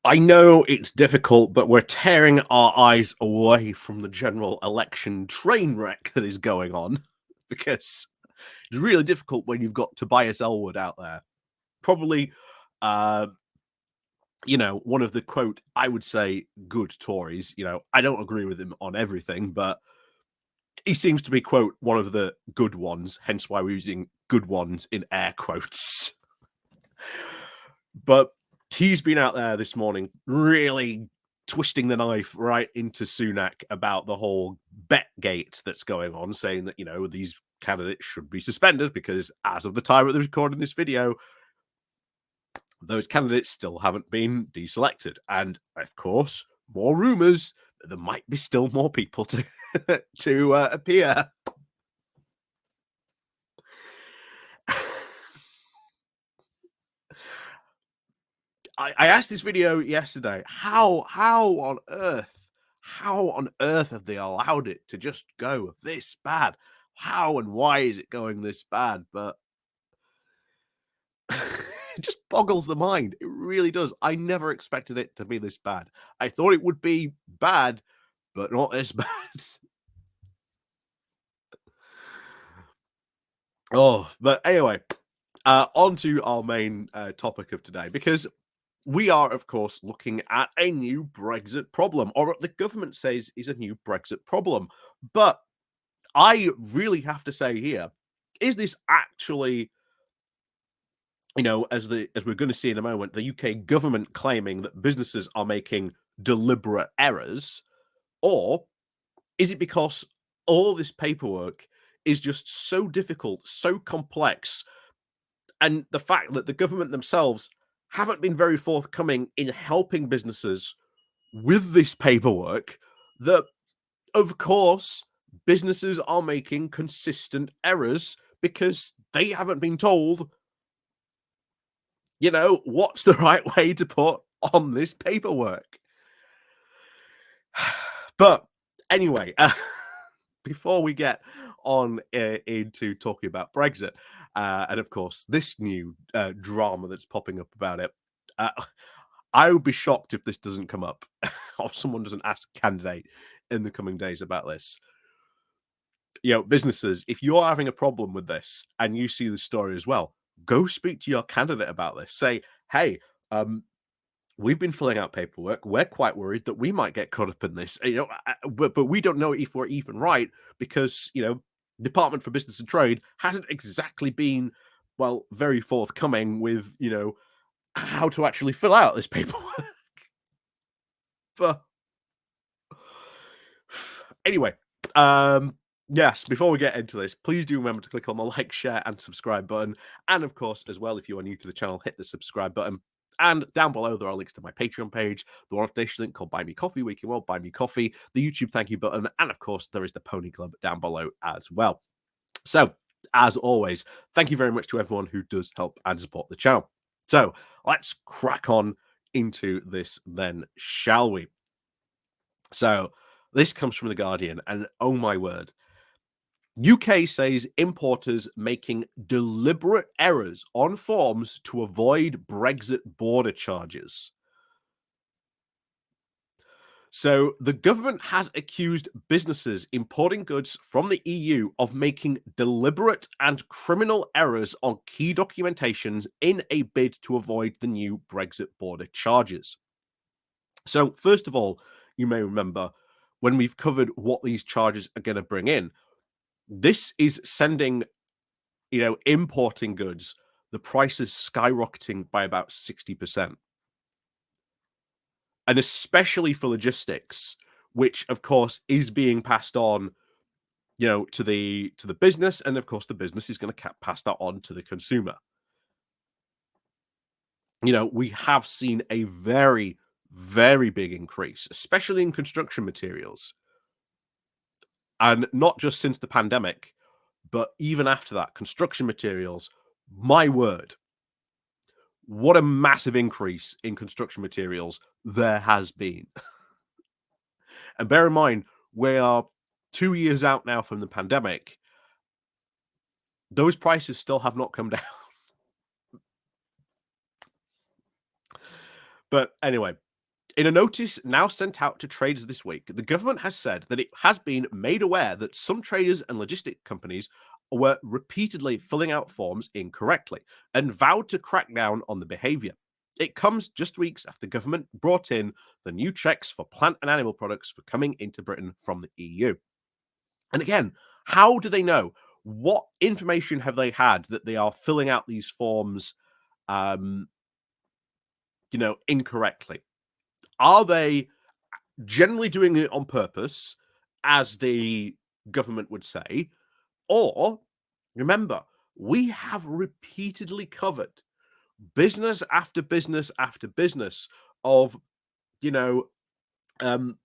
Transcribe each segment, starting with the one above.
I know it's difficult, but we're tearing our eyes away from the general election train wreck that is going on because it's really difficult when you've got Tobias Elwood out there. Probably, uh, one of the quote, I would say, good Tories. I don't agree with him on everything, but he seems to be, quote, one of the good ones, hence why we're using good ones in air quotes. But he's been out there this morning really twisting the knife right into Sunak about the whole bet gate that's going on, saying that, these candidates should be suspended because as of the time of the recording this video, those candidates still haven't been deselected. And of course, more rumors that there might be still more people to to appear. I asked this video yesterday, how on earth have they allowed it to just go this bad? How and why is it going this bad? But it just boggles the mind. It really does. I never expected it to be this bad. I thought it would be bad, but not this bad. Oh, but anyway, on to our main topic of today, because we are, of course, looking at a new Brexit problem, or what the government says is a new Brexit problem. But I really have to say here, is this actually, as we're going to see in a moment, the UK government claiming that businesses are making deliberate errors, or is it because all this paperwork is just so difficult, so complex, and the fact that the government themselves haven't been very forthcoming in helping businesses with this paperwork, that, of course, businesses are making consistent errors because they haven't been told, what's the right way to put on this paperwork. But anyway, before we get on into talking about Brexit, and of course, this new drama that's popping up about it, I would be shocked if this doesn't come up or someone doesn't ask a candidate in the coming days about this. Businesses, if you're having a problem with this and you see the story as well, go speak to your candidate about this. Say, hey, we've been filling out paperwork. We're quite worried that we might get caught up in this, but we don't know if we're even right because, Department for Business and Trade hasn't exactly been, well, very forthcoming with, how to actually fill out this paperwork. But anyway, yes, before we get into this, please do remember to click on the like, share, and subscribe button. And of course, as well, if you are new to the channel, hit the subscribe button. And down below, there are links to my Patreon page, the one foundation link called Buy Me Coffee, where you can buy me coffee, the YouTube thank you button, and of course, there is the Pony Club down below as well. So, as always, thank you very much to everyone who does help and support the channel. So, let's crack on into this then, shall we? So, this comes from The Guardian, and oh my word. UK says importers making deliberate errors on forms to avoid Brexit border charges. So the government has accused businesses importing goods from the EU of making deliberate and criminal errors on key documentations in a bid to avoid the new Brexit border charges. So first of all, you may remember when we've covered what these charges are going to bring in, this is sending, importing goods, the price is skyrocketing by about 60%. And especially for logistics, which of course is being passed on, to the business, and of course the business is going to pass that on to the consumer. We have seen a very, very big increase, especially in construction materials. And not just since the pandemic, but even after that, construction materials, my word, what a massive increase in construction materials there has been. And bear in mind, we are 2 years out now from the pandemic. Those prices still have not come down. But anyway, In a notice now sent out to traders this week, the government has said that it has been made aware that some traders and logistic companies were repeatedly filling out forms incorrectly and vowed to crack down on the behavior. It comes just weeks after the government brought in the new checks for plant and animal products for coming into Britain from the EU. And again, how do they know? What information have they had that they are filling out these forms, um, incorrectly? Are they generally doing it on purpose, as the government would say? Or remember, we have repeatedly covered business after business after business of, you know, um,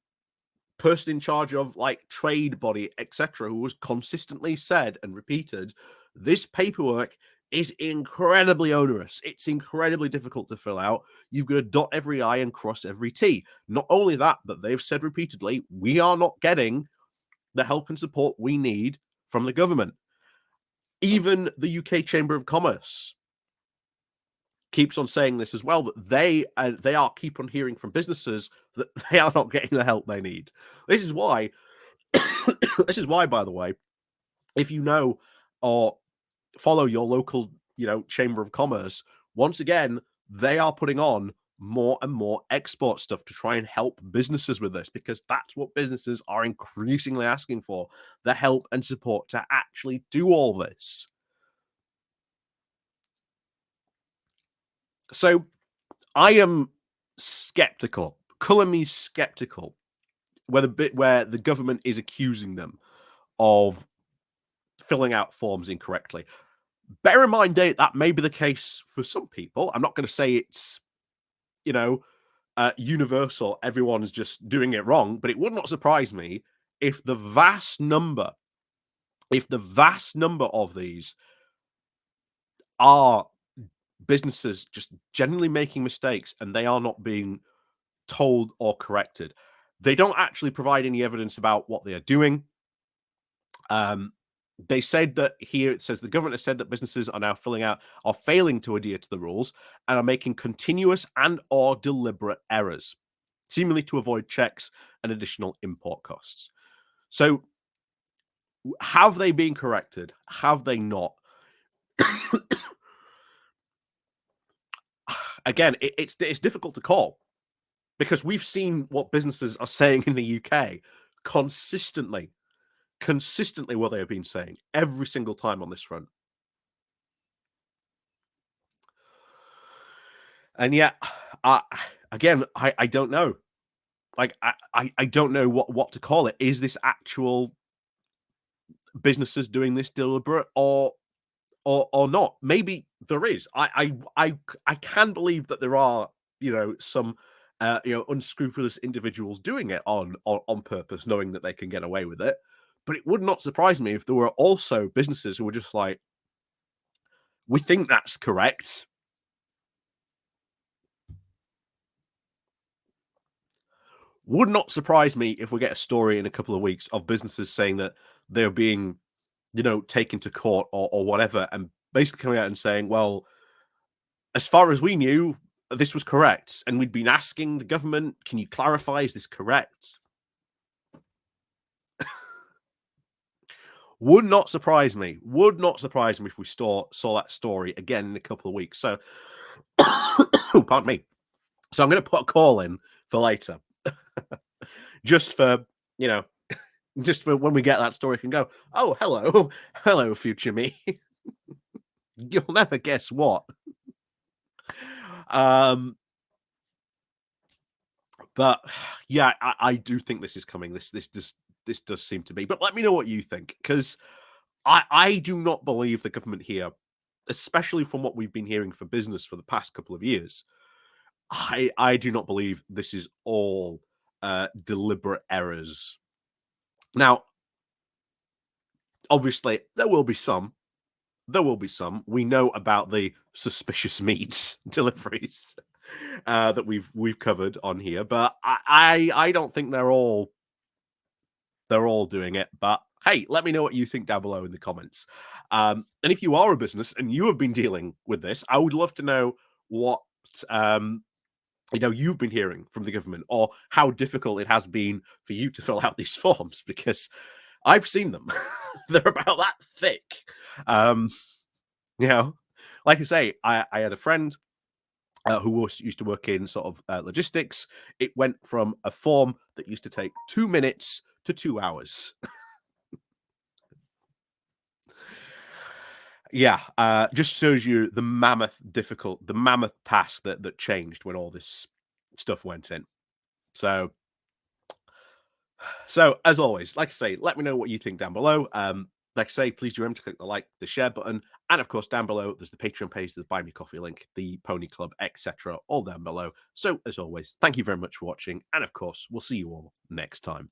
person in charge of like trade body, etc., who was consistently said and repeated, this paperwork is incredibly onerous. It's incredibly difficult to fill out. You've got to dot every I and cross every T. Not only that, but they've said repeatedly, we are not getting the help and support we need from the government. Even the UK Chamber of Commerce keeps on saying this as well, that they are keep on hearing from businesses that they are not getting the help they need. This is why this is why, by the way, if you know or follow your local, Chamber of Commerce, once again, they are putting on more and more export stuff to try and help businesses with this, because that's what businesses are increasingly asking for, the help and support to actually do all this. So I am skeptical, color me skeptical, where the government is accusing them of filling out forms incorrectly. Bear in mind that may be the case for some people. I'm not going to say it's, universal. Everyone's just doing it wrong, but it would not surprise me if the vast number of these are businesses just generally making mistakes and they are not being told or corrected. They don't actually provide any evidence about what they are doing. They said that here, it says the government has said that businesses are now failing to adhere to the rules and are making continuous and or deliberate errors, seemingly to avoid checks and additional import costs. So have they been corrected? Have they not? Again, it's difficult to call, because we've seen what businesses are saying in the UK consistently what they have been saying every single time on this front. And yet, again, I don't know. Like, I don't know what to call it. Is this actual businesses doing this deliberate, or not? Maybe there is. I can believe that there are, some unscrupulous individuals doing it on purpose, knowing that they can get away with it. But it would not surprise me if there were also businesses who were just like, we think that's correct. Would not surprise me if we get a story in a couple of weeks of businesses saying that they're being, taken to court or whatever, and basically coming out and saying, well, as far as we knew, this was correct. And we'd been asking the government, can you clarify, is this correct? Would not surprise me. Would not surprise me if we saw that story again in a couple of weeks. So, pardon me. So I'm going to put a call in for later, just for, just for when we get that story, can go, oh, hello, hello, future me. You'll never guess what. But yeah, I do think this is coming. This does seem to be. But let me know what you think, because I do not believe the government here, especially from what we've been hearing for business for the past couple of years. I do not believe this is all deliberate errors. Now, obviously, there will be some. We know about the suspicious meats deliveries that we've covered on here, but I don't think they're all doing it. But hey, let me know what you think down below in the comments. And if you are a business and you have been dealing with this, I would love to know what you've been hearing from the government, or how difficult it has been for you to fill out these forms, because I've seen them. They're about that thick. Um, you know, like I say, I had a friend who used to work in sort of logistics. It went from a form that used to take 2 minutes to 2 hours. Yeah, just shows you the mammoth task that changed when all this stuff went in. So, as always, like I say, let me know what you think down below. Like I say, please do remember to click the like, the share button, and of course, down below there's the Patreon page, the Buy Me Coffee link, the Pony Club, etc., all down below. So, as always, thank you very much for watching, and of course, we'll see you all next time.